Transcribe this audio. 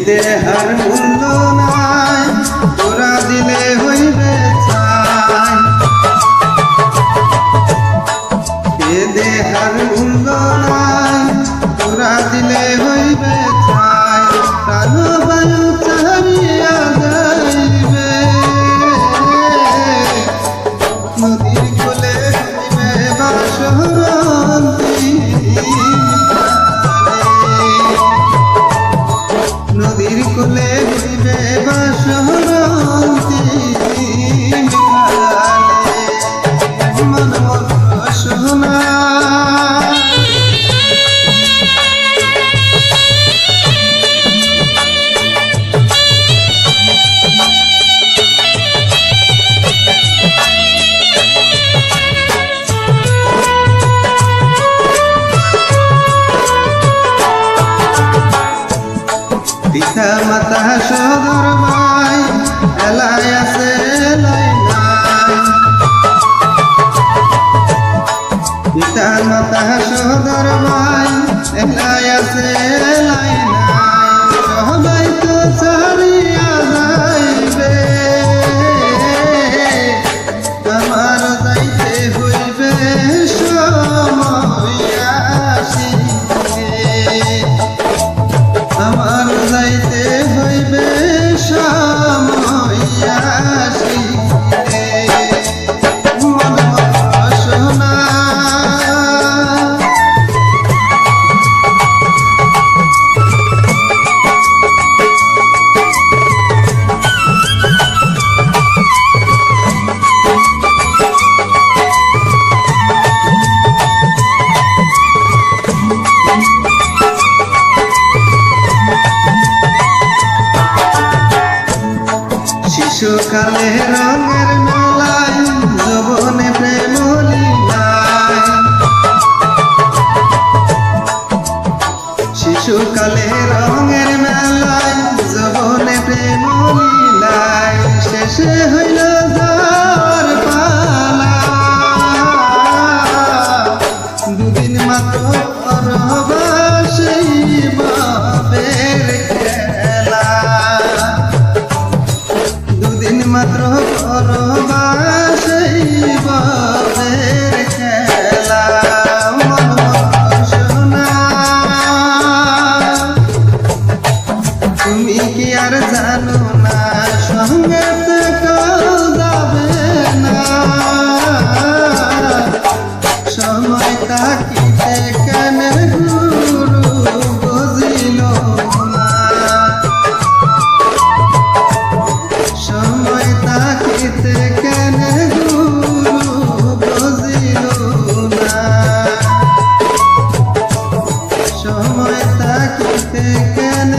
দেহার মূল্য নাই তোরা দিলে হইবে চাই এ দেহার মূল্য নাই তোরা দিলে হইবে চাই প্রাণ বায়ু চাহিয়া যাইবে নদীর কোলে হইবে বাসরন্তি নদীর কোলে হইবে বাসরন্তি মন সোনা পিতা মাতা সদর ভাই এলাই আছে এলাই নাই পিতা মাতা সদর ভাই এলাই আছে এলাই নাই সবাই তো ছাড়িয়া যাইবে আমার যাইতে হইবে সময় আসিবে আমার যাইতে হইবে সময় আসিবে মন সোনা শিশুকালে রঙের মেলায় যৌবনে প্রেম লীলায় শিশুকালে রঙের মেলায় যৌবনে প্রেম লীলায় শেষে হইল যার পালা দুদিন মাত্র পরবাসী বাপের খেলা দুদিন মাত্র পরবাসী বাপের খেলা মন সোনা তুমি কি আর জানো না সঙ্গে যাবে না সময় তাকিতে কেন গুরু বুঝিল না সময় তাকিতে কেন গুরু বুঝিল না সময় তাকিতে কেন